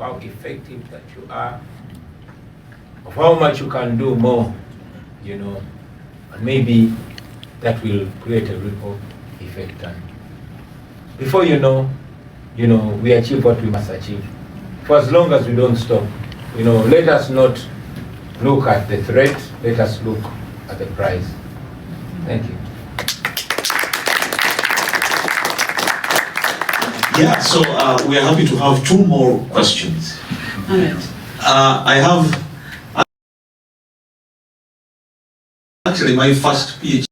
how effective that you are, of how much you can do more, you know, and maybe that will create a ripple effect. And before you know, we achieve what we must achieve. For as long as we don't stop, let us not look at the threat, let us look at the prize. Thank you. Yeah, so we are happy to have 2 more questions. All right. I have actually my first PhD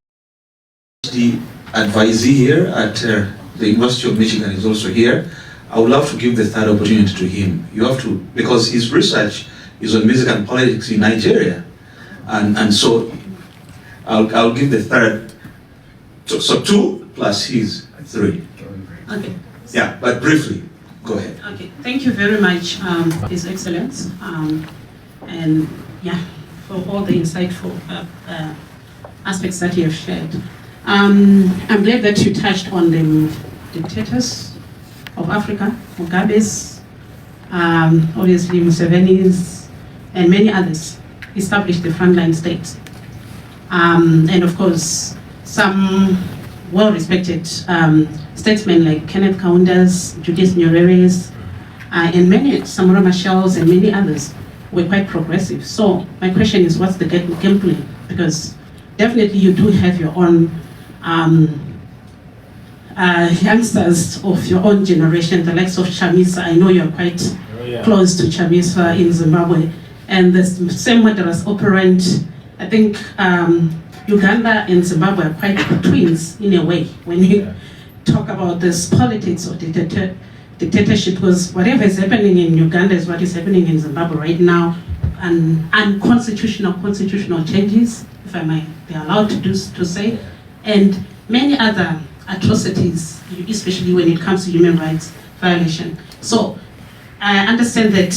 advisee here at the University of Michigan is also here. I would love to give the third opportunity to him. You have to, because his research is on music and politics in Nigeria. And so I'll give the third. So 2 plus his 3. Okay. Yeah, but briefly, go ahead. Okay, thank you very much, His Excellence, and yeah, for all the insightful aspects that you have shared. I'm glad that you touched on the dictators of Africa, Mugabe's, obviously Museveni's, and many others established the frontline states. And of course, some well-respected statesmen like Kenneth Kaunda's, Judith Nyerere's, and many Samora Machel's and many others were quite progressive. So my question is, what's the game plan? Because definitely you do have your own youngsters of your own generation, the likes of Chamisa. I know you're quite close to Chamisa in Zimbabwe. And the same modus operandi, I think Uganda and Zimbabwe are quite twins in a way when you talk about this politics of dictatorship, because whatever is happening in Uganda is what is happening in Zimbabwe right now, and constitutional changes, if I might be allowed to say, and many other atrocities, especially when it comes to human rights violation. So I understand that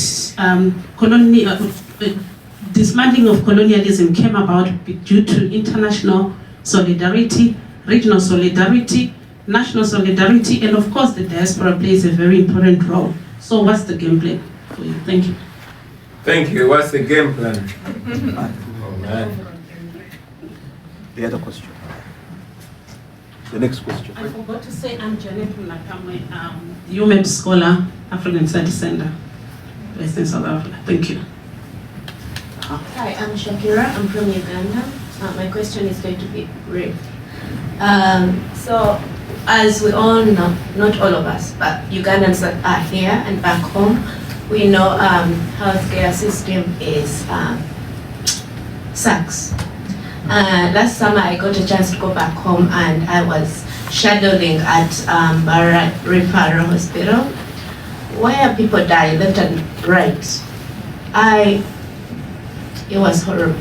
dismantling of colonialism came about due to international solidarity, regional solidarity, national solidarity, and of course the diaspora plays a very important role. So what's the game plan for you? Thank you. Thank you. What's the game plan? Oh man. The other question. The next question. I forgot to say I'm Janet Munakamwe, UMEP scholar, African Studies Center, based in South Africa. Thank you. Hi, I'm Shakira. I'm from Uganda. My question is going to be brief. So, as we all know, not all of us, but Ugandans that are here and back home, we know healthcare system is sucks. Last summer I got a chance to go back home and I was shadowing at Barat Referral Hospital, where people die left and right. It was horrible.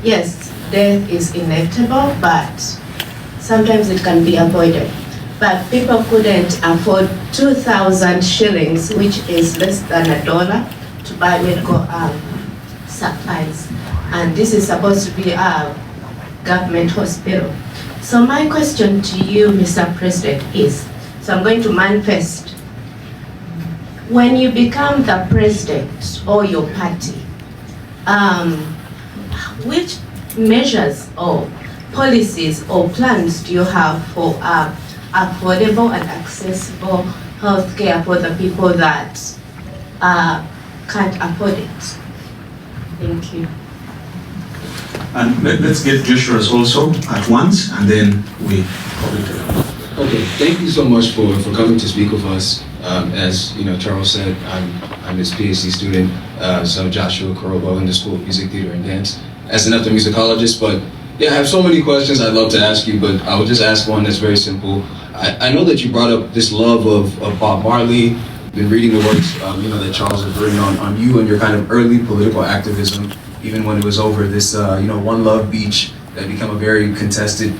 Yes, death is inevitable, but sometimes it can be avoided. But people couldn't afford 2,000 shillings, which is less than $1, to buy medical supplies. And this is supposed to be a government hospital. So my question to you, Mr. President, is, so I'm going to manifest. When you become the president or your party, which measures or policies or plans do you have for affordable and accessible healthcare for the people that can't afford it? Thank you. And let's get Joshua's also at once, and then we probably do. Okay, thank you so much for coming to speak with us. As Charles said, I'm his PhD student, so Joshua Kurobo in the School of Music, Theater, and Dance, as an ethnomusicologist. But yeah, I have so many questions I'd love to ask you, but I will just ask one that's very simple. I know that you brought up this love of Bob Marley. Been reading the works, that Charles has written on you and your kind of early political activism, even when it was over this, One Love Beach that became a very contested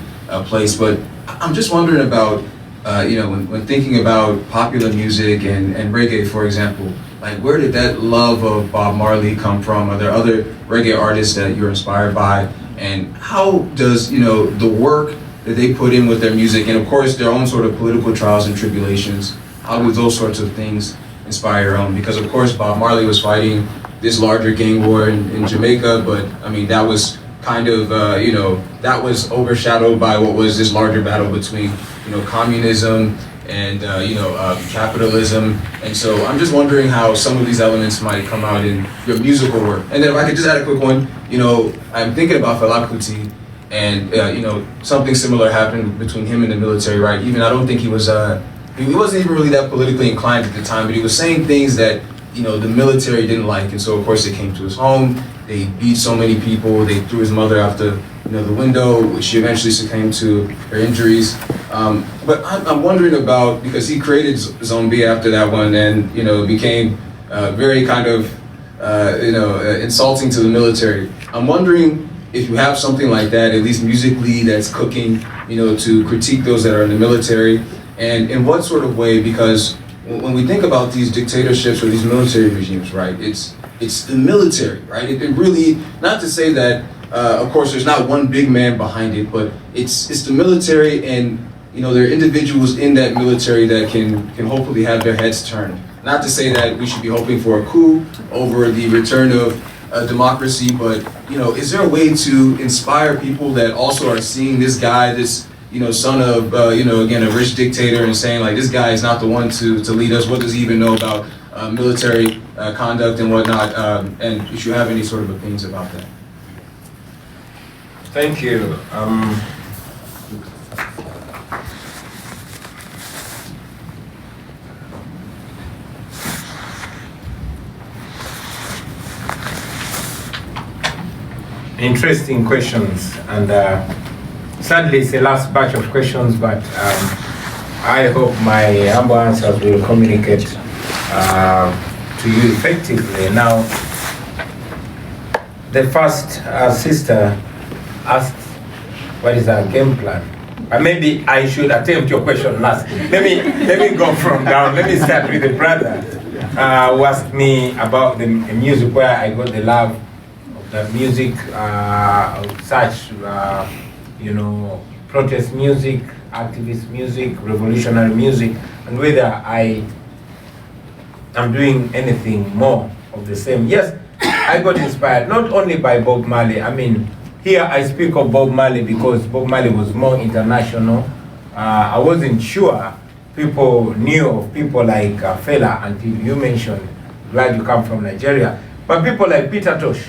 place. But I'm just wondering about, when thinking about popular music and reggae, for example, like where did that love of Bob Marley come from? Are there other reggae artists that you're inspired by? And how does, the work that they put in with their music, and of course their own sort of political trials and tribulations, how do those sorts of things inspire? Because of course Bob Marley was fighting this larger gang war in Jamaica, but I mean that was kind of that was overshadowed by what was this larger battle between communism and capitalism. And so I'm just wondering how some of these elements might come out in your musical work. And then if I could just add a quick one, I'm thinking about Fela Kuti, and something similar happened between him and the military, right? Even I don't think he wasn't even really that politically inclined at the time, but he was saying things that the military didn't like. And so of course they came to his home, they beat so many people, they threw his mother out the window, which she eventually succumbed to her injuries. But I'm wondering about, because he created Zombie after that one, and it became very kind of insulting to the military. I'm wondering if you have something like that, at least musically, that's cooking, to critique those that are in the military, and in what sort of way? Because when we think about these dictatorships or these military regimes, right, it's the military, right? It really, not to say that, of course, there's not one big man behind it, but it's the military, and there are individuals in that military that can hopefully have their heads turned. Not to say that we should be hoping for a coup over the return of democracy, but is there a way to inspire people that also are seeing this guy, this son of again a rich dictator, and saying like, this guy is not the one to lead us? What does he even know about military conduct and whatnot? And if you have any sort of opinions about that. Thank you. Interesting questions, and sadly it's the last batch of questions, but I hope my humble answers will communicate to you effectively. Now, the first sister asked, what is our game plan? Maybe I should attempt your question last. Let me go from down. Let me start with the brother who asked me about the music, where I got the love of the music, such protest music, activist music, revolutionary music, and whether I am doing anything more of the same. Yes, I got inspired not only by Bob Marley. I mean, here I speak of Bob Marley because Bob Marley was more international. I wasn't sure people knew of people like Fela until you mentioned, glad you come from Nigeria. But people like Peter Tosh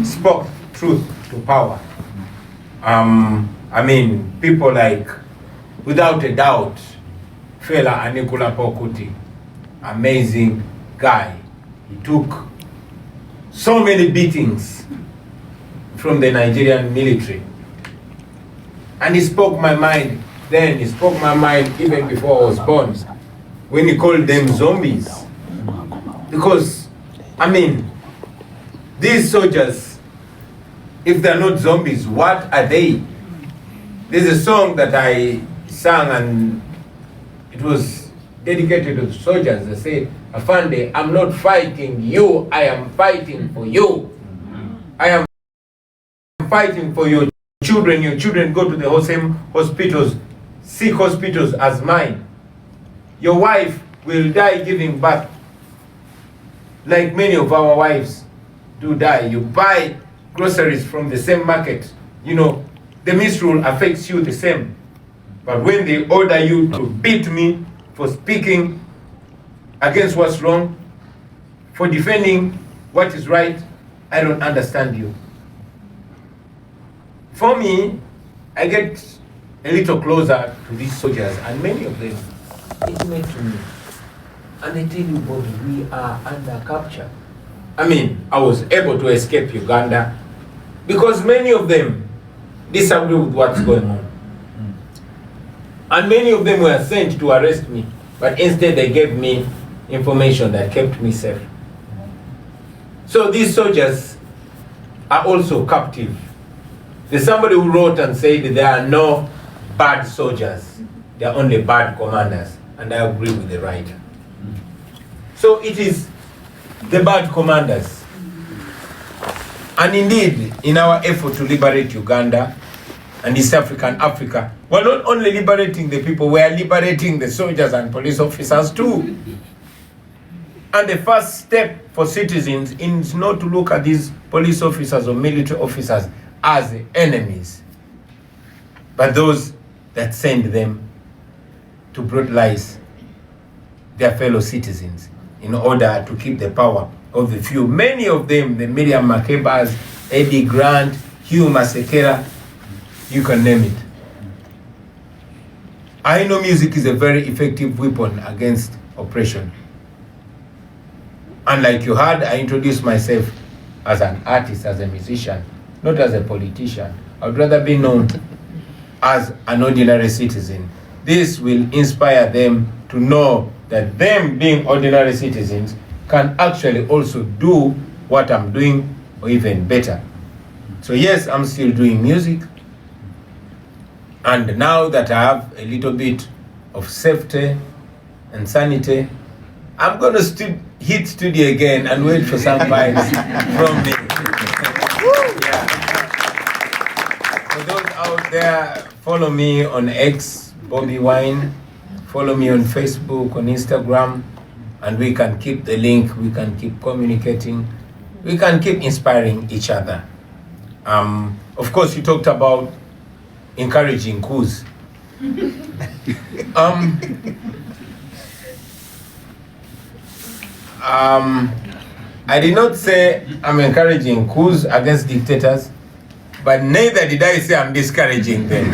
spoke truth to power. I mean, people like, without a doubt, Fela Anikulapo Kuti, amazing guy. He took so many beatings from the Nigerian military. And he spoke my mind then, he spoke my mind even before I was born, when he called them zombies. Because, I mean, these soldiers, if they're not zombies, what are they? There's a song that I sang, and it was dedicated to the soldiers. They say, Afande, I'm not fighting you, I am fighting for you. I am fighting for your children. Your children go to the same hospitals, sick hospitals as mine. Your wife will die giving birth, like many of our wives do die. You buy groceries from the same market. The misrule affects you the same. But when they order you to beat me for speaking against what's wrong, for defending what is right, I don't understand you. For me, I get a little closer to these soldiers, and many of them intimate to me. And I tell you what, we are under capture. I mean, I was able to escape Uganda because many of them disagree with what's going on. And many of them were sent to arrest me, but instead they gave me information that kept me safe. So these soldiers are also captive. There's somebody who wrote and said that there are no bad soldiers, there are only bad commanders, and I agree with the writer. So it is the bad commanders. And indeed, in our effort to liberate Uganda and East Africa, we're not only liberating the people, we are liberating the soldiers and police officers too. And the first step for citizens is not to look at these police officers or military officers as enemies, but those that send them to brutalize their fellow citizens in order to keep the power of the few. Many of them, the Miriam Makebas, Eddie Grant, Hugh Masekela, you can name it. I know music is a very effective weapon against oppression. And like you heard, I introduced myself as an artist, as a musician, not as a politician. I would rather be known as an ordinary citizen. This will inspire them to know that them being ordinary citizens can actually also do what I'm doing or even better. So yes, I'm still doing music. And now that I have a little bit of safety and sanity, I'm going to hit studio again and wait for some vibes from me. Yeah. For those out there, follow me on X, Bobby Wine. Follow me on Facebook, on Instagram, and we can keep the link, we can keep communicating, we can keep inspiring each other. Of course, you talked about encouraging coups. I did not say I'm encouraging coups against dictators, but neither did I say I'm discouraging them.